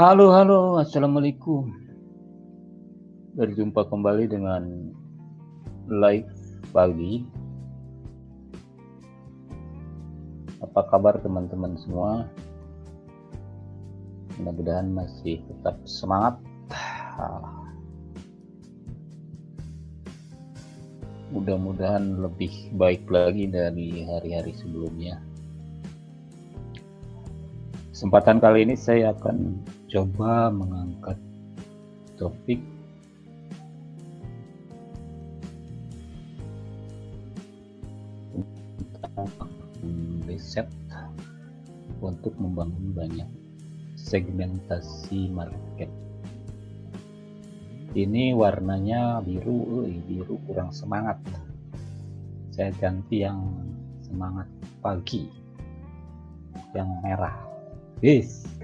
Halo, halo, assalamualaikum. Berjumpa kembali dengan live pagi. Apa kabar teman-teman semua? Mudah-mudahan masih tetap semangat. Mudah-mudahan lebih baik lagi dari hari-hari sebelumnya. Kesempatan kali ini saya akan coba mengangkat topik riset untuk membangun banyak segmentasi market. Ini warnanya biru, biru kurang semangat. Saya ganti yang semangat pagi, yang merah.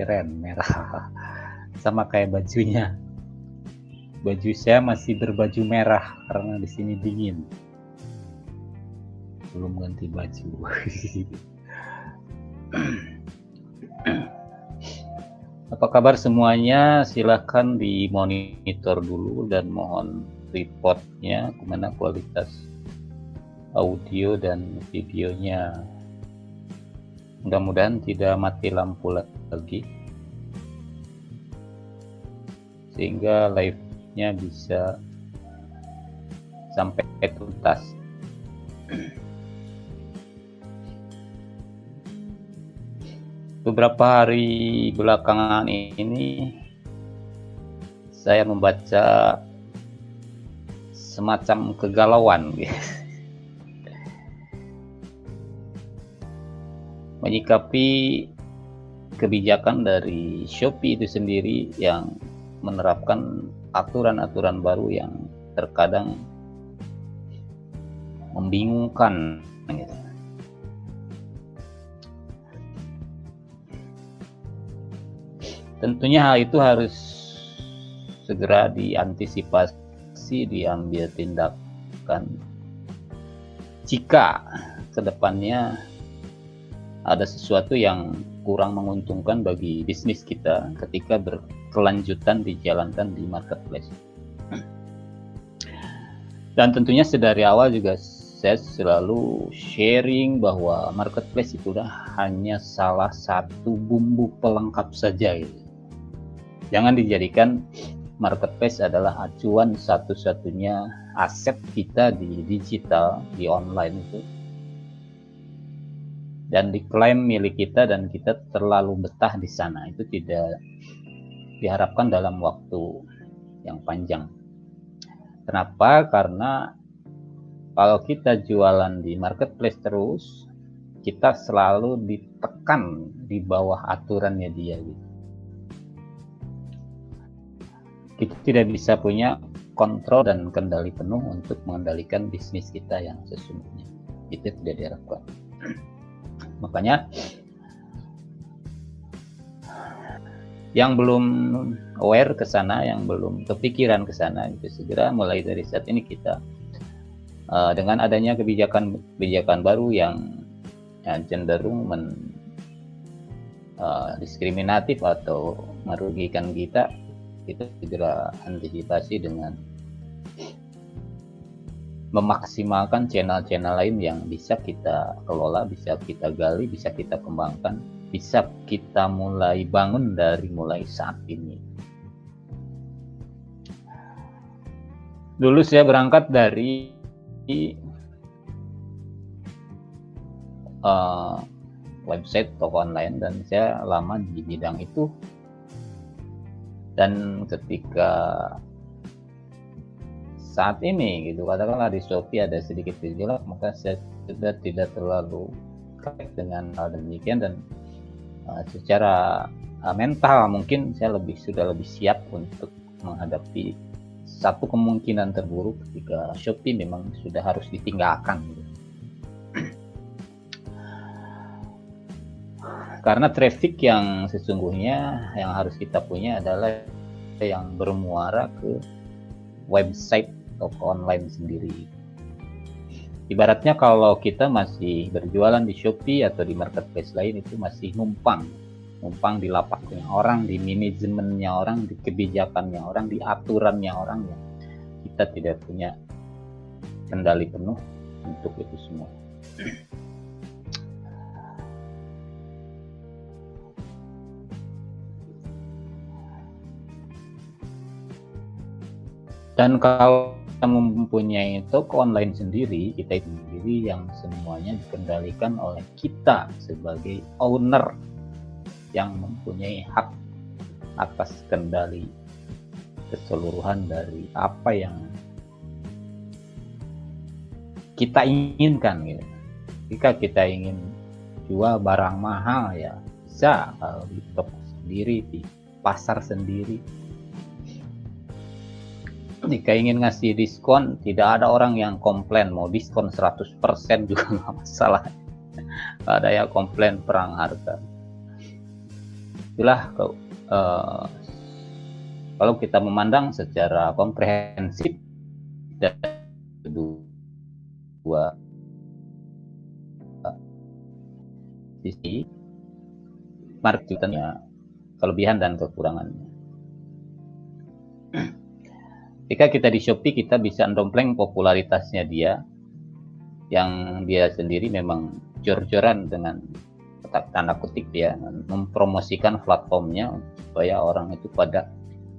Keren, merah. Sama kayak bajunya. Baju saya masih berbaju merah karena di sini dingin. Belum ganti baju. Apa kabar semuanya? Silahkan dimonitor dulu dan mohon reportnya kemana kualitas audio dan videonya. Mudah-mudahan tidak mati lampu lagi sehingga live-nya bisa sampai tuntas. Beberapa hari belakangan ini saya membaca semacam kegalauan menyikapi kebijakan dari Shopee itu sendiri yang menerapkan aturan-aturan baru yang terkadang membingungkan gitu. Tentunya hal itu harus segera diantisipasi, diambil tindakan jika kedepannya ada sesuatu yang kurang menguntungkan bagi bisnis kita ketika berkelanjutan dijalankan di marketplace. Dan tentunya sedari awal juga saya selalu sharing bahwa marketplace itu hanya salah satu bumbu pelengkap saja gitu. Jangan dijadikan marketplace adalah acuan satu-satunya aset kita di digital, di online itu, dan diklaim milik kita dan kita terlalu betah di sana. Itu tidak diharapkan dalam waktu yang panjang. Kenapa? Karena kalau kita jualan di marketplace terus, kita selalu ditekan di bawah aturannya dia gitu. Kita tidak bisa punya kontrol dan kendali penuh untuk mengendalikan bisnis kita yang sesungguhnya. Itu tidak diharapkan. Makanya yang belum aware ke sana, yang belum kepikiran ke sana, itu segera mulai dari saat ini kita dengan adanya kebijakan baru yang cenderung diskriminatif atau merugikan kita segera antisipasi dengan memaksimalkan channel-channel lain yang bisa kita kelola, bisa kita gali, bisa kita kembangkan, bisa kita mulai bangun dari mulai saat ini. Dulu saya berangkat dari website toko online dan saya lama di bidang itu, dan ketika saat ini gitu katakanlah di Shopee ada sedikit gejolak, maka saya sudah tidak terlalu terkait dengan hal demikian, dan secara mental mungkin saya sudah lebih siap untuk menghadapi satu kemungkinan terburuk ketika Shopee memang sudah harus ditinggalkan gitu. Karena traffic yang sesungguhnya yang harus kita punya adalah yang bermuara ke website toko online sendiri. Ibaratnya kalau kita masih berjualan di Shopee atau di marketplace lain itu masih numpang. numpang di lapaknya orang, di manajemennya orang, di kebijakannya orang, di aturannya orang, ya kita tidak punya kendali penuh untuk itu semua. Dan kalau kita mempunyai toko online sendiri, kita itu sendiri yang semuanya dikendalikan oleh kita sebagai owner yang mempunyai hak atas kendali keseluruhan dari apa yang kita inginkan gitu. Jika kita ingin jual barang mahal, ya bisa kalau di toko sendiri, di pasar sendiri. Jika ingin ngasih diskon, tidak ada orang yang komplain, mau diskon 100% juga nggak masalah. Ada yang komplain perang harga. Itulah kalau kita memandang secara komprehensif dan dua sisi marketingnya, kelebihan dan kekurangannya. Jika kita di Shopee, kita bisa mendompleng popularitasnya dia, yang dia sendiri memang jor-joran dengan tanda kutip ya, mempromosikan platformnya supaya orang itu pada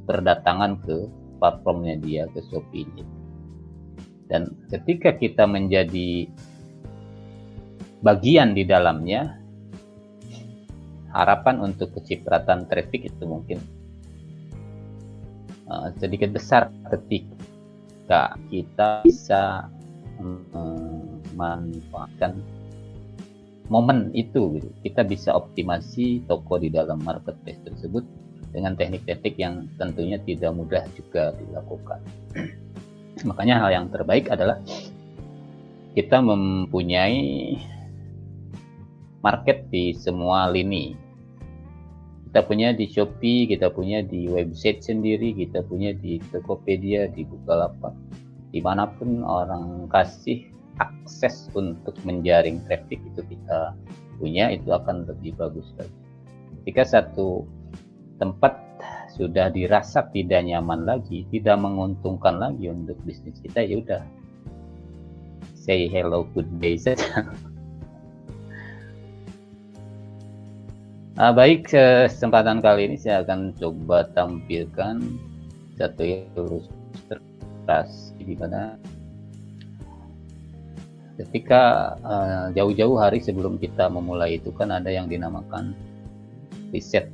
berdatangan ke platformnya dia, ke Shopee. Dan ketika kita menjadi bagian di dalamnya, harapan untuk kecipratan traffic itu mungkin sedikit besar ketika kita bisa memanfaatkan momen itu gitu. Kita bisa optimasi toko di dalam marketplace tersebut dengan teknik-teknik yang tentunya tidak mudah juga dilakukan. Makanya hal yang terbaik adalah kita mempunyai market di semua lini. Kita punya di Shopee, kita punya di website sendiri, kita punya di Tokopedia, di Bukalapak. Dimanapun orang kasih akses untuk menjaring traffic itu kita punya, itu akan lebih bagus lagi. Ketika satu tempat sudah dirasa tidak nyaman lagi, tidak menguntungkan lagi untuk bisnis kita, ya udah say hello goodbye saja. Baik, kesempatan kali ini saya akan coba tampilkan satu ilustrasi di mana ketika jauh-jauh hari sebelum kita memulai itu kan ada yang dinamakan riset.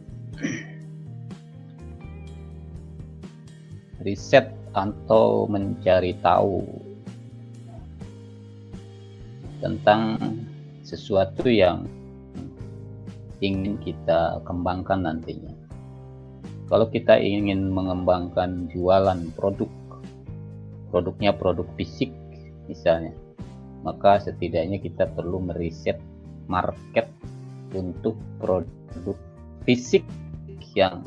Riset atau mencari tahu tentang sesuatu yang ingin kita kembangkan nantinya. Kalau kita ingin mengembangkan jualan produknya produk fisik misalnya, maka setidaknya kita perlu meriset market untuk produk fisik yang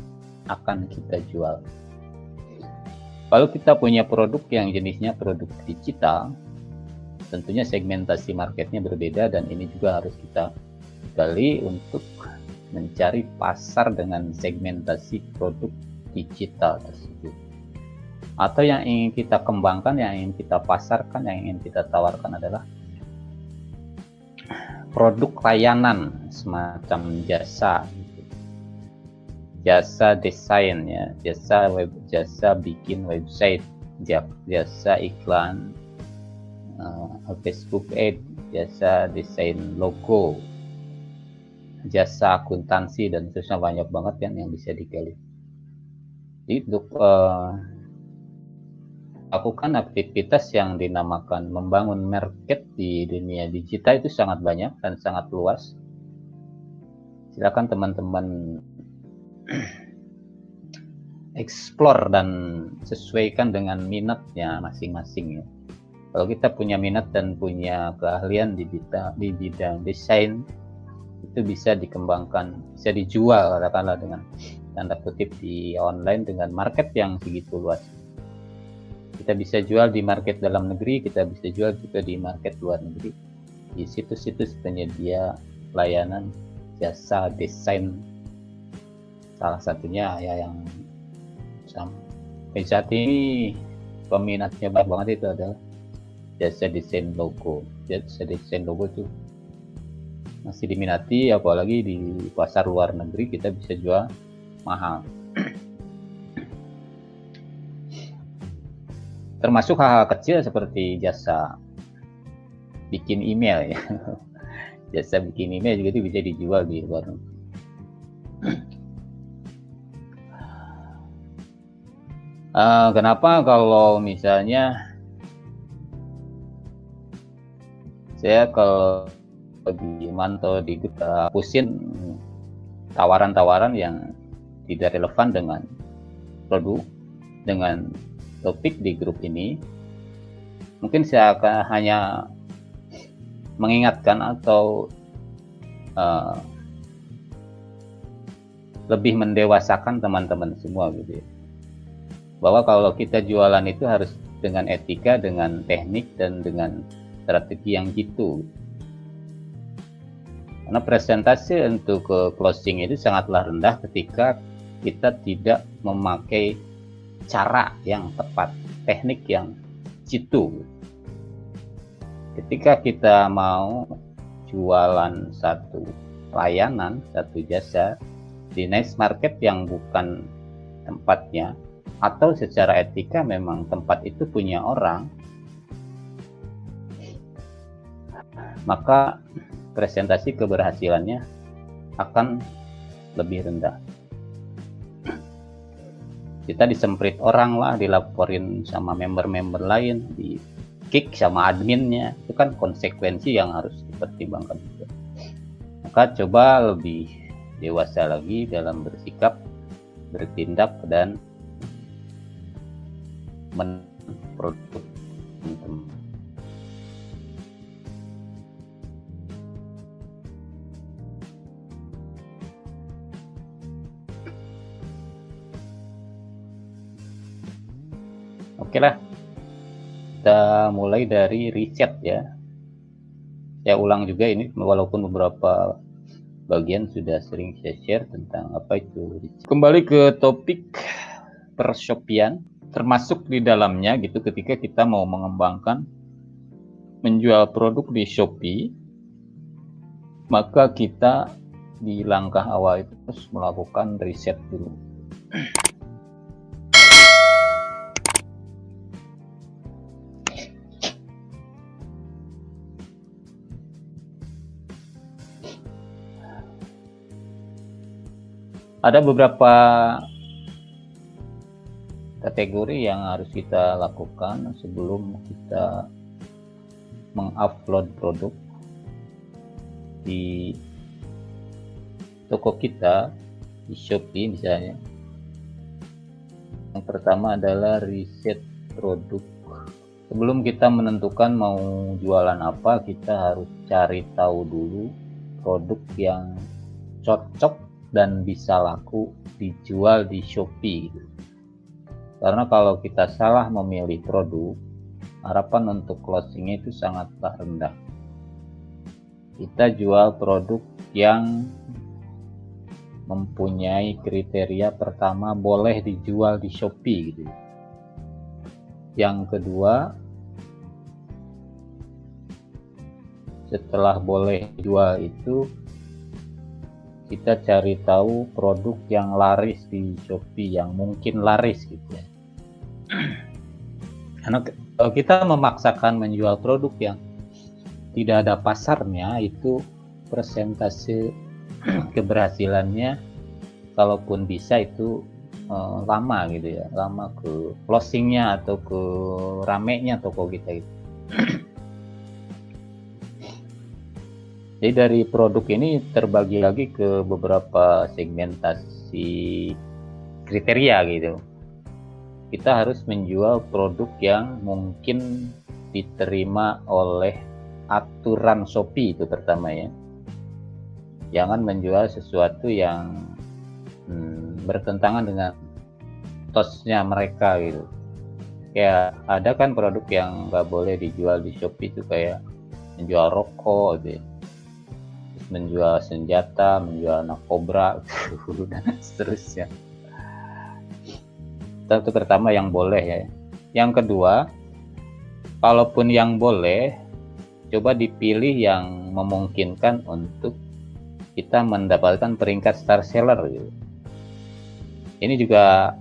akan kita jual. Kalau kita punya produk yang jenisnya produk digital, tentunya segmentasi marketnya berbeda, dan ini juga harus kita gali untuk mencari pasar dengan segmentasi produk digital tersebut. Atau yang ingin kita kembangkan, yang ingin kita pasarkan, yang ingin kita tawarkan adalah produk layanan semacam jasa desain ya, jasa bikin website, jasa iklan, Facebook Ad, jasa desain logo, jasa akuntansi, dan terusnya banyak banget kan yang bisa digali. Jadi untuk lakukan aktivitas yang dinamakan membangun market di dunia digital itu sangat banyak dan sangat luas. Silakan teman-teman explore dan sesuaikan dengan minatnya masing-masing ya. Kalau kita punya minat dan punya keahlian di bidang desain, itu bisa dikembangkan, bisa dijual katakanlah dengan tanda kutip di online dengan market yang segitu luas. Kita bisa jual di market dalam negeri, kita bisa jual juga di market luar negeri, di situs-situs penyedia layanan jasa desain Salah satunya ya yang sampai saat ini peminatnya banyak banget itu adalah jasa desain logo. Jasa desain logo itu masih diminati, apalagi di pasar luar negeri kita bisa jual mahal. Termasuk hal-hal kecil seperti jasa bikin email ya. Jasa bikin email juga itu bisa dijual di luar negeri. Kenapa kalau misalnya saya kalau lagi mantau di pusin tawaran-tawaran yang tidak relevan dengan produk, dengan topik di grup ini, mungkin saya akan hanya mengingatkan atau lebih mendewasakan teman-teman semua gitu ya, bahwa kalau kita jualan itu harus dengan etika, dengan teknik, dan dengan strategi yang jitu. Karena presentasi untuk closing itu sangatlah rendah ketika kita tidak memakai cara yang tepat, teknik yang jitu. Ketika kita mau jualan satu layanan, satu jasa di niche market yang bukan tempatnya, atau secara etika memang tempat itu punya orang, maka presentasi keberhasilannya akan lebih rendah. Kita disemprit orang lah, dilaporin sama member-member lain, di kick sama adminnya, itu kan konsekuensi yang harus dipertimbangkan juga. Maka coba lebih dewasa lagi dalam bersikap, bertindak, dan produk teman-teman. Oke lah, kita mulai dari riset ya. Saya ulang juga ini, walaupun beberapa bagian sudah sering saya share tentang apa itu riset. Kembali ke topik pershopian, termasuk di dalamnya gitu, ketika kita mau mengembangkan menjual produk di Shopee, maka kita di langkah awal itu harus melakukan riset dulu. Ada beberapa kategori yang harus kita lakukan sebelum kita mengupload produk di toko kita, di Shopee misalnya. Yang pertama adalah riset produk. Sebelum kita menentukan mau jualan apa, kita harus cari tahu dulu produk yang cocok dan bisa laku dijual di Shopee. Karena kalau kita salah memilih produk, harapan untuk closingnya itu sangatlah rendah. Kita jual produk yang mempunyai kriteria pertama boleh dijual di Shopee gitu. Yang kedua, setelah boleh jual itu, kita cari tahu produk yang laris di Shopee, yang mungkin laris gitu ya. Karena kalau kita memaksakan menjual produk yang tidak ada pasarnya, itu persentase keberhasilannya kalaupun bisa itu lama gitu ya, lama ke closingnya atau ke ramenya toko kita itu. Jadi dari produk ini terbagi lagi ke beberapa segmentasi kriteria gitu. Kita harus menjual produk yang mungkin diterima oleh aturan Shopee, itu pertama ya. Jangan menjual sesuatu yang bertentangan dengan tosnya mereka gitu. Kayak ada kan produk yang nggak boleh dijual di Shopee itu, kayak menjual rokok gitu ya. menjual senjata, menjual narkoba, dan seterusnya. Itu pertama yang boleh ya. Yang kedua, kalaupun yang boleh, coba dipilih yang memungkinkan untuk kita mendapatkan peringkat star seller gitu. Ini juga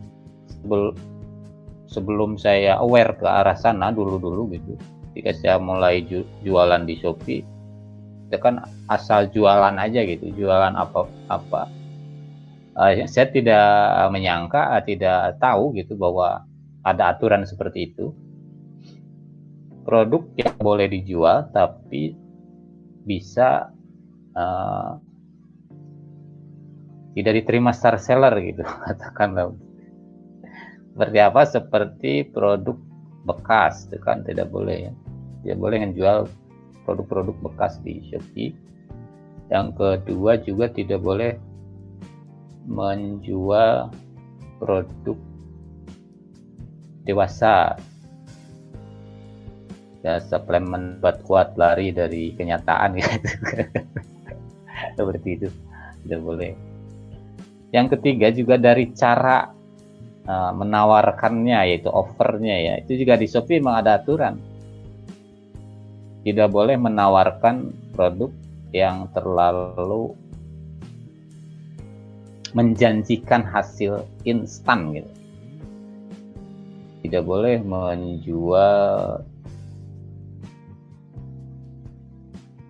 sebelum saya aware ke arah sana dulu gitu, ketika saya mulai jualan di Shopee, itu kan asal jualan aja gitu, jualan apa. Saya tidak menyangka, tidak tahu gitu bahwa ada aturan seperti itu. Produk yang boleh dijual tapi bisa tidak diterima star seller gitu, katakanlah. Seperti apa? Seperti produk bekas, itu kan tidak boleh ya. Tidak boleh menjual produk-produk bekas di Shopee. Yang kedua juga tidak boleh menjual produk dewasa ya, suplemen buat kuat lari dari kenyataan gitu. Seperti itu tidak boleh. Yang ketiga juga dari cara menawarkannya, yaitu offernya ya, itu juga di Shopee memang ada aturan. Tidak boleh menawarkan produk yang terlalu menjanjikan hasil instan gitu. Tidak boleh menjual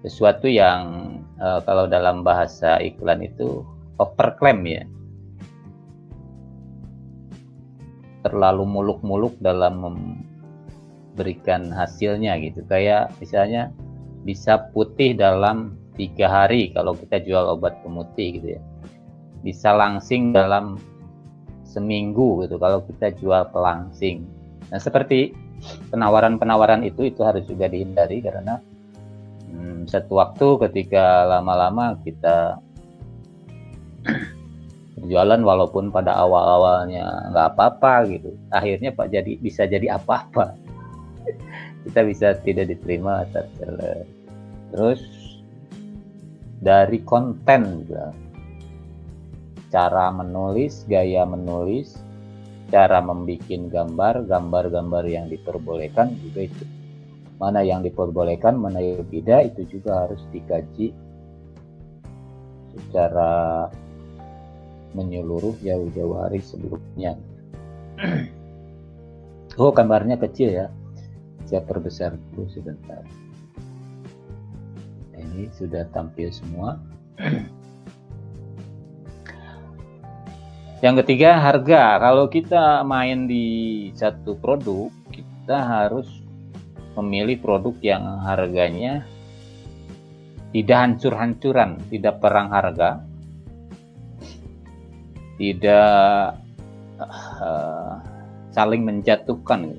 sesuatu yang kalau dalam bahasa iklan itu overclaim ya, terlalu muluk-muluk dalam memberikan hasilnya gitu. Kayak misalnya bisa putih dalam 3 hari kalau kita jual obat pemutih gitu ya, bisa langsing dalam seminggu gitu kalau kita jual pelangsing. Nah, seperti penawaran-penawaran itu harus juga dihindari, karena satu waktu ketika lama-lama kita berjualan walaupun pada awal-awalnya nggak apa-apa gitu, akhirnya bisa jadi apa-apa. Kita bisa tidak diterima star seller. Terus dari konten juga, cara menulis, gaya menulis, cara membuat gambar yang diperbolehkan juga itu. Mana yang diperbolehkan, mana yang tidak, itu juga harus dikaji secara menyeluruh jauh-jauh hari sebelumnya. Oh, gambarnya kecil ya, saya perbesar dulu sebentar. Ini sudah tampil semua. Yang ketiga, harga. Kalau kita main di satu produk, kita harus memilih produk yang harganya tidak hancur-hancuran, tidak perang harga, tidak saling menjatuhkan.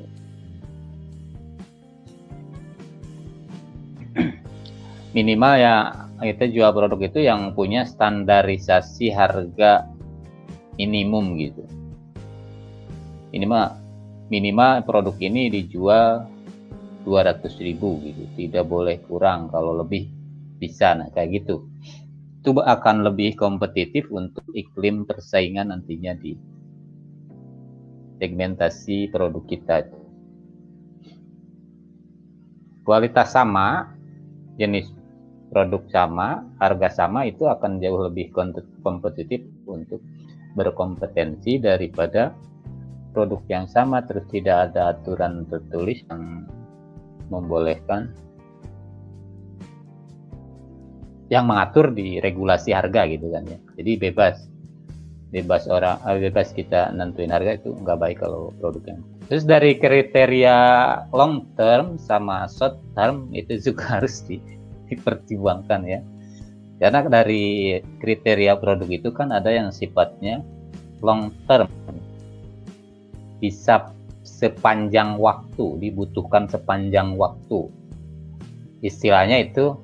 Minimal ya kita jual produk itu yang punya standarisasi harga minimum gitu. Minimal produk ini dijual 200.000 gitu, tidak boleh kurang, kalau lebih bisa. Nah, kayak gitu. Itu akan lebih kompetitif untuk iklim persaingan nantinya di segmentasi produk kita. Kualitas sama, jenis produk sama, harga sama, itu akan jauh lebih kompetitif untuk berkompetensi daripada produk yang sama terus tidak ada aturan tertulis yang membolehkan, yang mengatur di regulasi harga gitu kan ya. Jadi bebas kita nentuin harga, itu nggak baik kalau produknya. Terus dari kriteria long term sama short term itu juga harus dipertimbangkan ya. Karena dari kriteria produk itu kan ada yang sifatnya long term, bisa sepanjang waktu, dibutuhkan sepanjang waktu. Istilahnya itu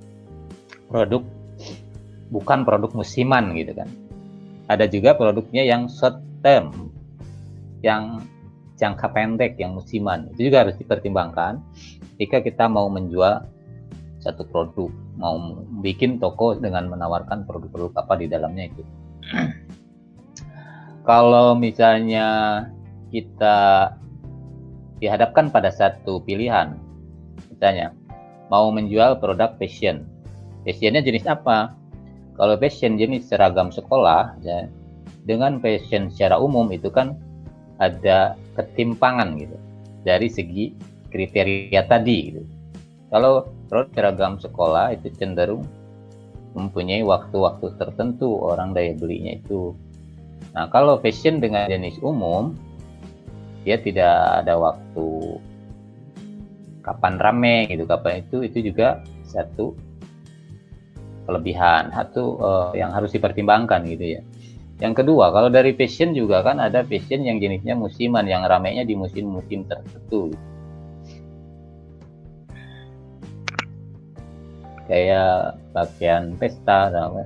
produk bukan produk musiman gitu kan. Ada juga produknya yang short term, yang jangka pendek, yang musiman. Itu juga harus dipertimbangkan ketika kita mau menjual satu produk, mau bikin toko dengan menawarkan produk-produk apa di dalamnya itu. Kalau misalnya kita dihadapkan pada satu pilihan, misalnya mau menjual produk fashion, fashionnya jenis apa? Kalau fashion jenis seragam sekolah, ya, dengan fashion secara umum itu kan ada ketimpangan gitu dari segi kriteria tadi gitu. Kalau produk seragam sekolah itu cenderung mempunyai waktu-waktu tertentu orang daya belinya itu. Nah, kalau fashion dengan jenis umum, dia tidak ada waktu kapan rame gitu, kapan itu juga satu kelebihan, satu yang harus dipertimbangkan gitu ya. Yang kedua, kalau dari fashion juga kan ada fashion yang jenisnya musiman, yang ramainya di musim-musim tertentu. Kayak pakaian pesta atau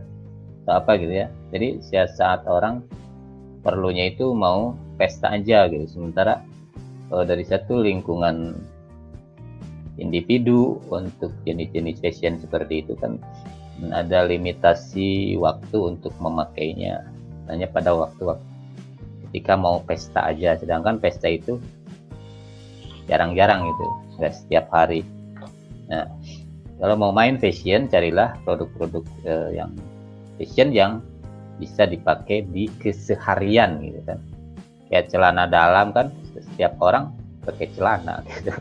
apa gitu ya. Jadi saat orang perlunya itu mau pesta aja gitu. Sementara kalau dari satu lingkungan individu untuk jenis-jenis fashion seperti itu kan ada limitasi waktu untuk memakainya, hanya pada waktu-waktu ketika mau pesta aja. Sedangkan pesta itu jarang-jarang gitu, nggak setiap hari. Nah, kalau mau main fashion, carilah produk-produk yang fashion yang bisa dipakai di keseharian gitu kan. Kayak celana dalam kan setiap orang pakai celana gitu.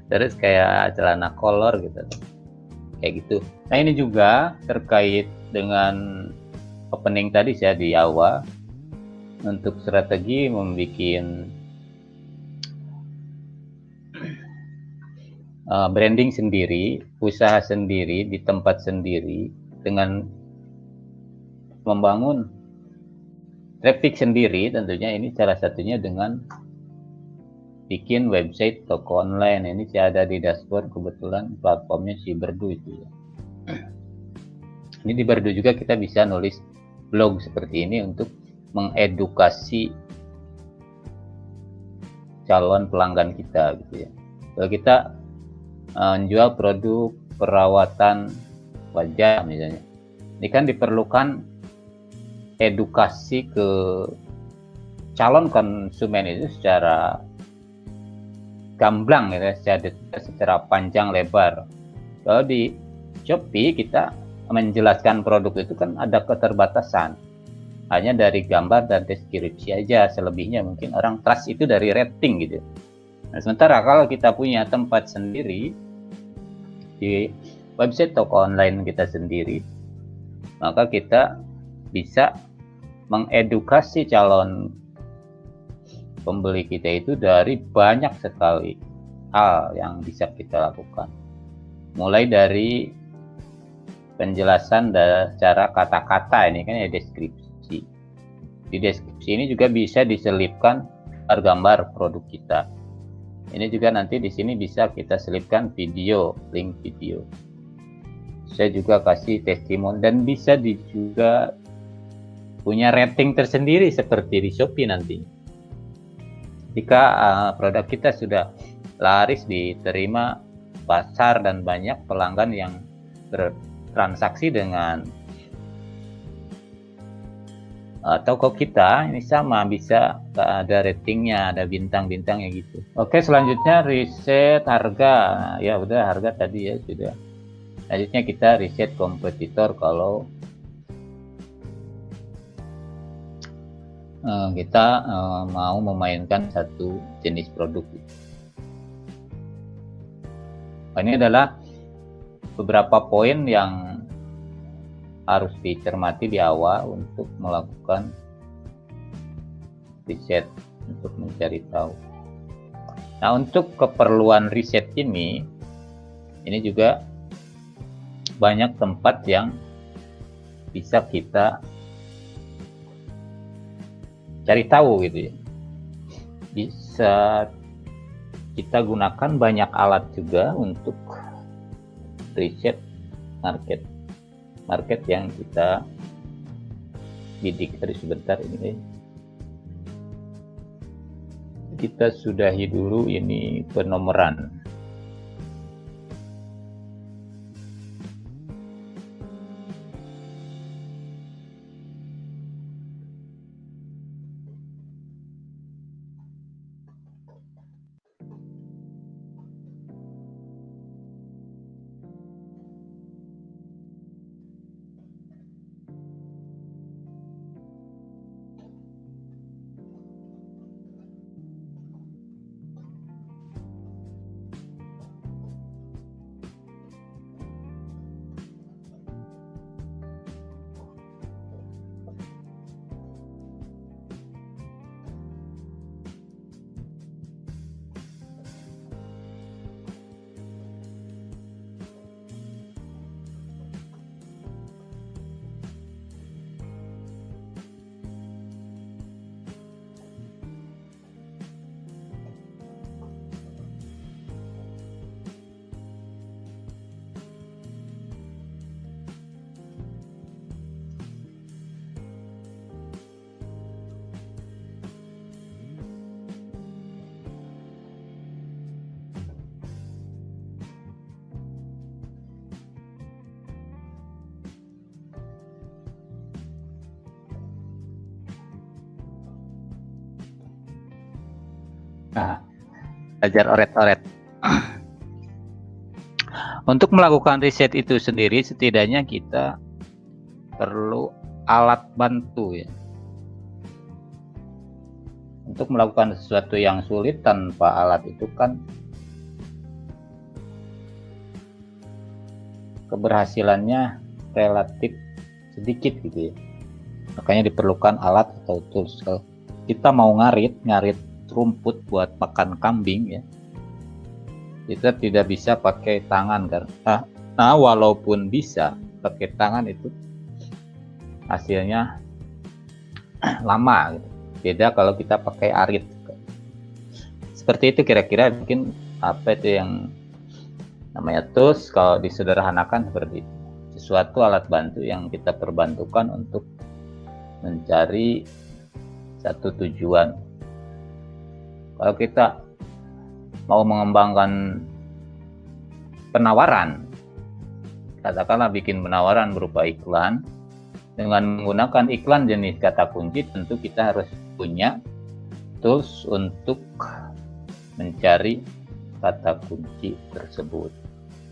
Terus kayak celana kolor gitu. Kayak gitu. Nah, ini juga terkait dengan opening tadi saya di awal, untuk strategi membuat branding sendiri, usaha sendiri di tempat sendiri dengan membangun traffic sendiri. Tentunya ini salah satunya dengan bikin website toko online. Ini saya ada di dashboard, kebetulan platformnya si Berdu itu ya. Ini di Berdu juga kita bisa nulis blog seperti ini untuk mengedukasi calon pelanggan kita gitu ya. Kalau kita menjual produk perawatan wajah misalnya, ini kan diperlukan edukasi ke calon konsumen itu secara gamblang gitu ya, secara panjang lebar. Kalau di Shopee kita menjelaskan produk itu kan ada keterbatasan, hanya dari gambar dan deskripsi aja, selebihnya mungkin orang trust itu dari rating gitu. Nah, sementara kalau kita punya tempat sendiri di website toko online kita sendiri, maka kita bisa mengedukasi calon pembeli kita itu dari banyak sekali hal yang bisa kita lakukan. Mulai dari penjelasan secara kata-kata, ini kan ya deskripsi. Di deskripsi ini juga bisa diselipkan gambar produk kita. Ini juga nanti di sini bisa kita selipkan video, link video. Saya juga kasih testimoni dan bisa juga punya rating tersendiri seperti di Shopee nanti. Jika produk kita sudah laris, diterima pasar dan banyak pelanggan yang bertransaksi dengan toko kita, ini sama bisa ada ratingnya, ada bintang-bintangnya gitu. Oke, selanjutnya riset harga. Nah, ya udah, harga tadi ya sudah. Selanjutnya kita riset kompetitor kalau kita mau memainkan satu jenis produk. Ini adalah beberapa poin yang harus dicermati di awal untuk melakukan riset, untuk mencari tahu. Nah, untuk keperluan riset ini juga banyak tempat yang bisa kita cari tahu gitu ya. Bisa kita gunakan banyak alat juga untuk riset market yang kita bidik. Tadi sebentar ini kita sudahi dulu ini penomoran. Nah, belajar oret-oret. Untuk melakukan riset itu sendiri, setidaknya kita perlu alat bantu ya. Untuk melakukan sesuatu yang sulit tanpa alat itu kan keberhasilannya relatif sedikit gitu ya. Makanya diperlukan alat atau tools. Kalau kita mau ngarit rumput buat pakan kambing ya, kita tidak bisa pakai tangan kan. Nah, walaupun bisa pakai tangan itu hasilnya lama gitu. Beda kalau kita pakai arit. Seperti itu kira-kira, mungkin apa itu yang namanya tools kalau disederhanakan seperti itu. Sesuatu alat bantu yang kita perbantukan untuk mencari satu tujuan. Kalau kita mau mengembangkan penawaran, katakanlah bikin penawaran berupa iklan, dengan menggunakan iklan jenis kata kunci, tentu kita harus punya tools untuk mencari kata kunci tersebut.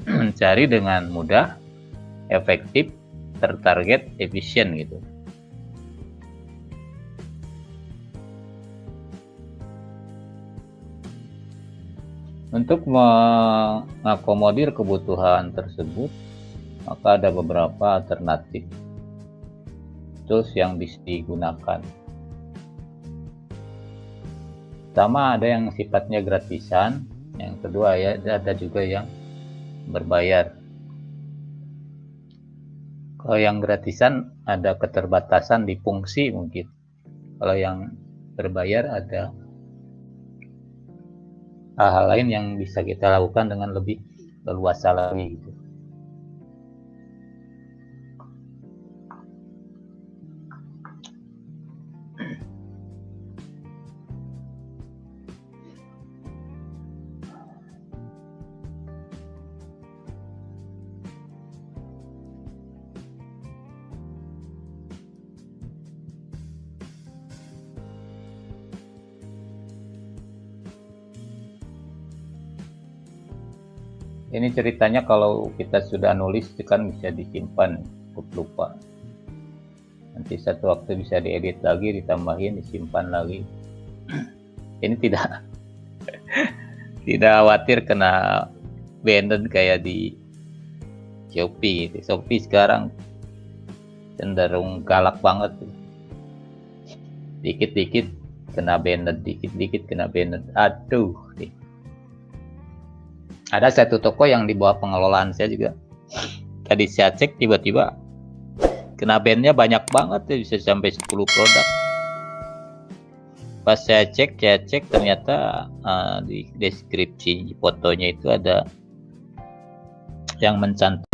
Mencari dengan mudah, efektif, tertarget, efisien gitu. Untuk mengakomodir kebutuhan tersebut, maka ada beberapa alternatif tools yang bisa digunakan. Pertama, ada yang sifatnya gratisan, yang kedua ya ada juga yang berbayar. Kalau yang gratisan ada keterbatasan di fungsi mungkin. Kalau yang berbayar ada hal-hal lain yang bisa kita lakukan dengan lebih leluasa lagi gitu. Ini ceritanya kalau kita sudah nulis itu kan bisa disimpan, lupa. Nanti satu waktu bisa diedit lagi, ditambahin, disimpan lagi. Ini tidak khawatir kena banned kayak di Shopee. Shopee sekarang cenderung galak banget. Dikit-dikit kena banned, dikit-dikit kena banned. Aduh. Ada satu toko yang di bawah pengelolaan saya juga. Tadi saya cek tiba-tiba kena ban-nya banyak banget ya, bisa sampai 10 produk. Pas saya cek ternyata di deskripsi fotonya itu ada yang mencantumkan